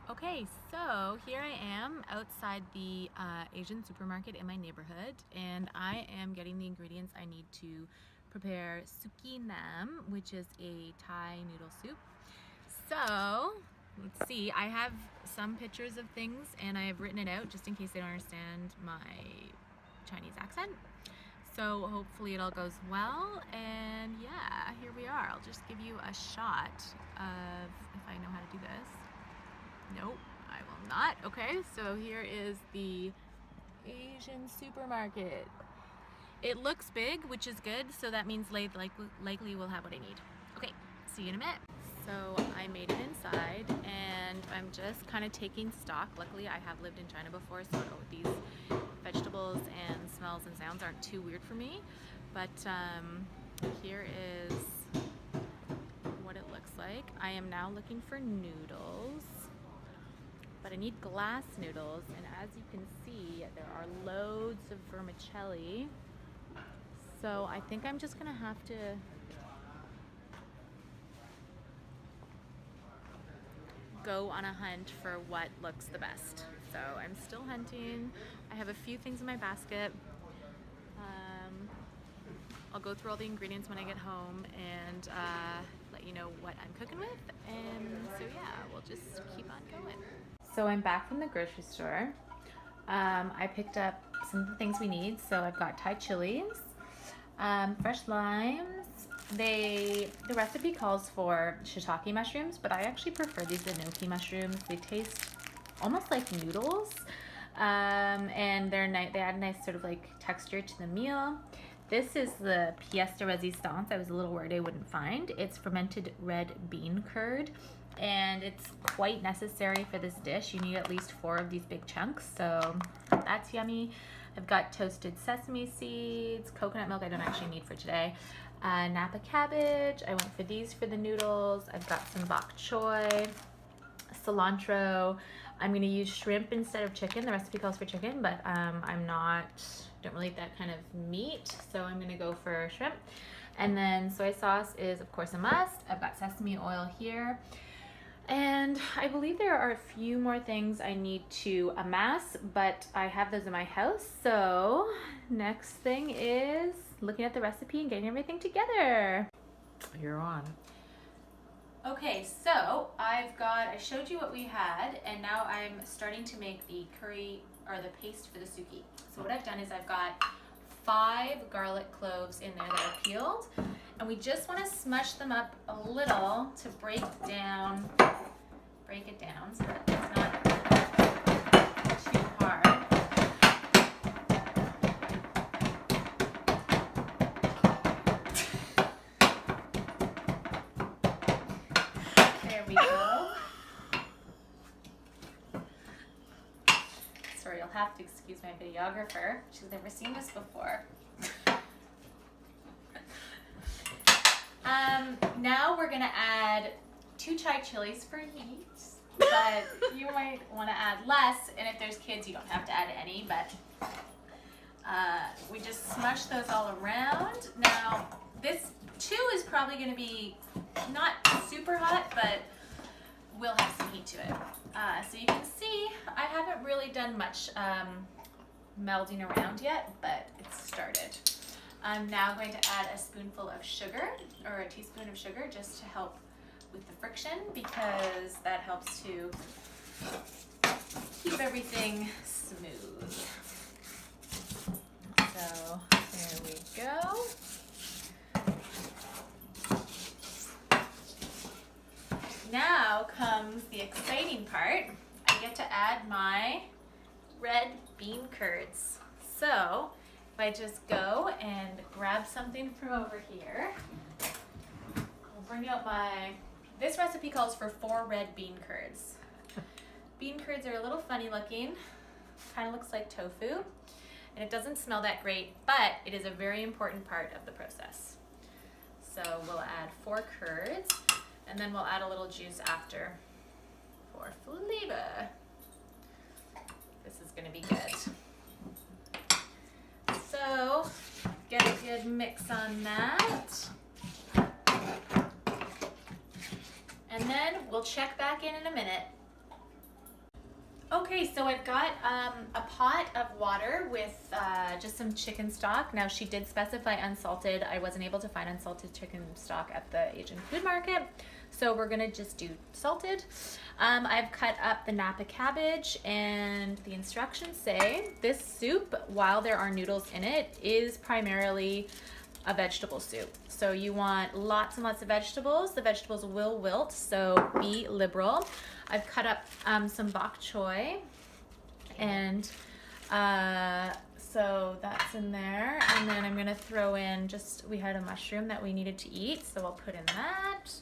Okay, so here I am outside the Asian supermarket in my neighborhood, and I am getting the ingredients I need to prepare suki nam, which is a Thai noodle soup. So, let's see, I have some pictures of things and I have written it out just in case they don't understand my Chinese accent. So hopefully it all goes well, and yeah, here we are. I'll just give you a shot of if I know how to do this. Nope, I will not. Okay, so here is the Asian supermarket. It looks big, which is good, so that means likely we'll have what I need. Okay, see you in a minute. So I made it inside, and I'm just kind of taking stock. Luckily, I have lived in China before, so these vegetables and smells and sounds aren't too weird for me. But here is what it looks like. I am now looking for noodles. But I need glass noodles, and as you can see, there are loads of vermicelli. So I think I'm just gonna have to go on a hunt for what looks the best. So I'm still hunting. I have a few things in my basket. I'll go through all the ingredients when I get home and let you know what I'm cooking with. And so yeah, we'll just keep on going. So I'm back from the grocery store. I picked up some of the things we need. So I've got Thai chilies, fresh limes. The recipe calls for shiitake mushrooms, but I actually prefer these enoki mushrooms. They taste almost like noodles, and they're nice. They add a nice sort of like texture to the meal. This is the pièce de résistance. I was a little worried I wouldn't find. It's fermented red bean curd, and it's quite necessary for this dish. You need at least 4 of these big chunks, so that's yummy. I've got toasted sesame seeds, coconut milk I don't actually need for today, Napa cabbage. I went for these for the noodles. I've got some bok choy, cilantro. I'm gonna use shrimp instead of chicken. The recipe calls for chicken, but don't really eat that kind of meat, so I'm gonna go for shrimp. And then soy sauce is of course a must. I've got sesame oil here. And I believe there are a few more things I need to amass, but I have those in my house. So next thing is looking at the recipe and getting everything together. You're on. Okay, so I showed you what we had, and now I'm starting to make the curry or the paste for the suki. So what I've done is I've got 5 garlic cloves in there that are peeled, and we just want to smush them up a little to break it down so that it's not too hard. There we go. Sorry, you'll have to excuse my videographer. She's never seen this before. Now we're gonna add 2 Thai chilies for heat, but you might want to add less, and if there's kids you don't have to add any, but we just smush those all around. Now this too is probably going to be not super hot, but will have some heat to it. So you can see I haven't really done much melding around yet, but it's started. I'm now going to add a spoonful of sugar, or a teaspoon of sugar, just to help with the friction, because that helps to keep everything smooth. So there we go. Now comes the exciting part. I get to add my red bean curds. So if I just go and grab something from over here, I'll bring out this recipe calls for 4 red bean curds. Bean curds are a little funny looking, kind of looks like tofu, and it doesn't smell that great, but it is a very important part of the process. So we'll add 4 curds, and then we'll add a little juice after for flavor. This is going to be good. So get a good mix on that. And then we'll check back in a minute. Okay, so I've got a pot of water with just some chicken stock. Now, she did specify unsalted. I wasn't able to find unsalted chicken stock at the Asian food market, so we're gonna just do salted. I've cut up the Napa cabbage, and the instructions say this soup, while there are noodles in it, is primarily a vegetable soup. So you want lots and lots of vegetables. The vegetables will wilt, so be liberal. I've cut up some bok choy, and so that's in there. And then I'm gonna throw in we had a mushroom that we needed to eat, so I'll put in that.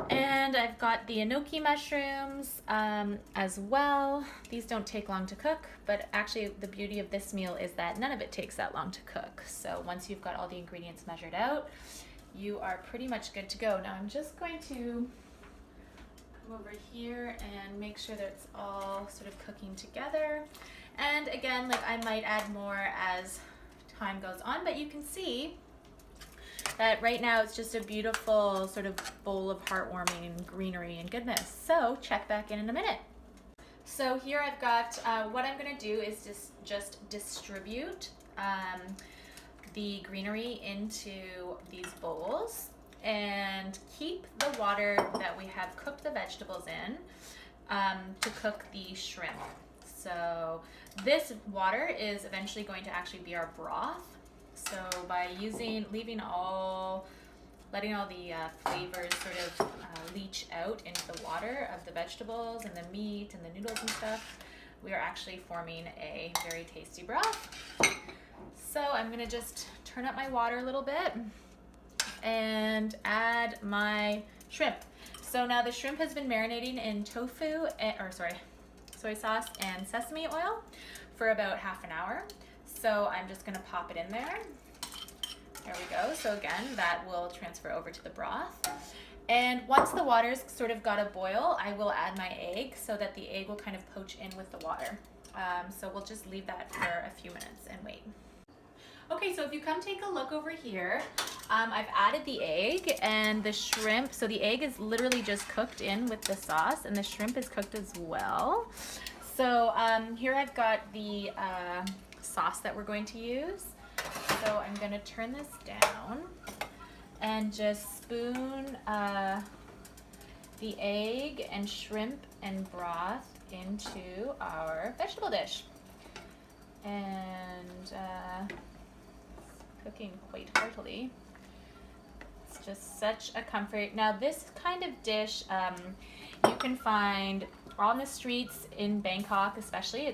And I've got the enoki mushrooms as well. These don't take long to cook, but actually the beauty of this meal is that none of it takes that long to cook. So once you've got all the ingredients measured out, you are pretty much good to go. Now I'm just going to come over here and make sure that it's all sort of cooking together. And again, like, I might add more as time goes on, but you can see that right now it's just a beautiful sort of bowl of heartwarming greenery and goodness. So check back in a minute. So here I've got, what I'm gonna do is just distribute the greenery into these bowls and keep the water that we have cooked the vegetables in to cook the shrimp. So this water is eventually going to actually be our broth. So by letting all the flavors sort of leach out into the water of the vegetables and the meat and the noodles and stuff, we are actually forming a very tasty broth. So I'm gonna just turn up my water a little bit and add my shrimp. So now the shrimp has been marinating in soy sauce and sesame oil for about half an hour. So I'm just gonna pop it in there. There we go. So again, that will transfer over to the broth. And once the water's sort of got a boil, I will add my egg so that the egg will kind of poach in with the water. So we'll just leave that for a few minutes and wait. Okay, so if you come take a look over here, I've added the egg and the shrimp. So the egg is literally just cooked in with the sauce, and the shrimp is cooked as well. So here I've got the sauce that we're going to use. So I'm gonna turn this down and just spoon the egg and shrimp and broth into our vegetable dish. And it's cooking quite heartily. It's just such a comfort. Now this kind of dish you can find on the streets in Bangkok especially.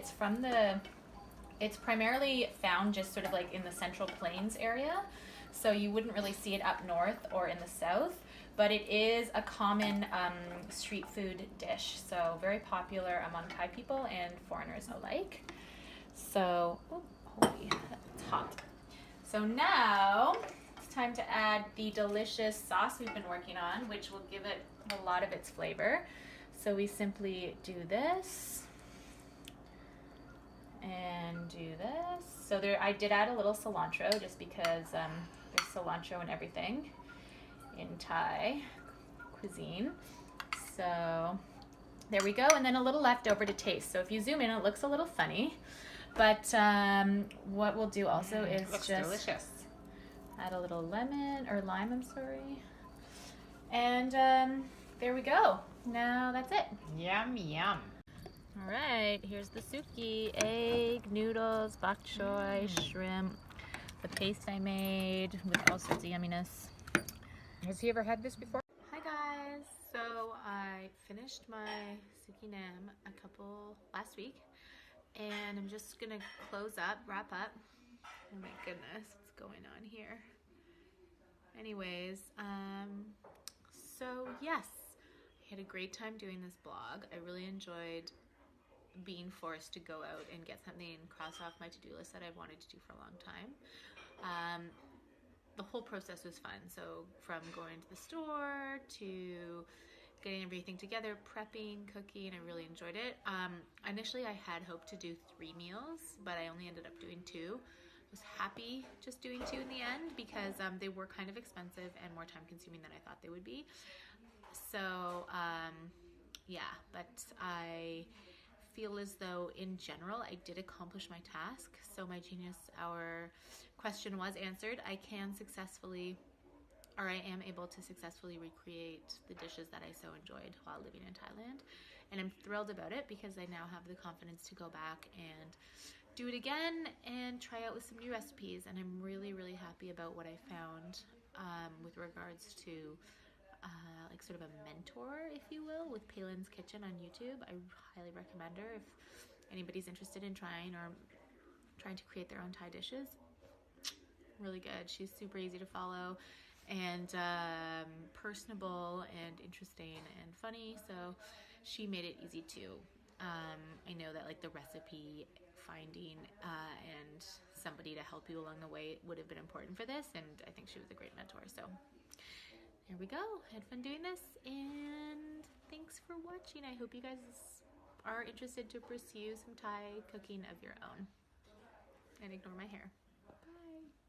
It's primarily found just sort of like in the Central Plains area. So you wouldn't really see it up north or in the south, but it is a common street food dish. So very popular among Thai people and foreigners alike. So, holy, it's hot. So now it's time to add the delicious sauce we've been working on, which will give it a lot of its flavor. So we simply do this and do this. So I did add a little cilantro just because there's cilantro in everything in Thai cuisine. So there we go, and then a little leftover to taste. So if you zoom in, it looks a little funny, but what we'll do also is looks just delicious. Add a little lime, I'm sorry. And there we go. Now that's it. Yum, yum. All right, here's the suki: egg, noodles, bok choy, shrimp, the paste I made with all sorts of yumminess. Has he ever had this before? Hi guys, so I finished my suki nam last week, and I'm just gonna wrap up. Oh my goodness, what's going on here? Anyways, so yes, I had a great time doing this blog. I really enjoyed being forced to go out and get something and cross off my to-do list that I've wanted to do for a long time. The whole process was fun. So from going to the store to getting everything together, prepping, cooking, I really enjoyed it. Initially I had hoped to do 3 meals, but I only ended up doing 2. I was happy just doing 2 in the end because they were kind of expensive and more time consuming than I thought they would be. So yeah, but I feel as though in general I did accomplish my task. So my Genius Hour question was answered. I am able to successfully recreate the dishes that I so enjoyed while living in Thailand. And I'm thrilled about it because I now have the confidence to go back and do it again and try out with some new recipes. And I'm really, really happy about what I found with regards to like sort of a mentor, if you will, with Palin's Kitchen on YouTube. I highly recommend her if anybody's interested in trying to create their own Thai dishes. Really good. She's super easy to follow and personable and interesting and funny, so she made it easy too. I know that like the recipe finding and somebody to help you along the way would have been important for this, and I think she was a great mentor. So there we go. I had fun doing this, and thanks for watching. I hope you guys are interested to pursue some Thai cooking of your own. And ignore my hair. Bye.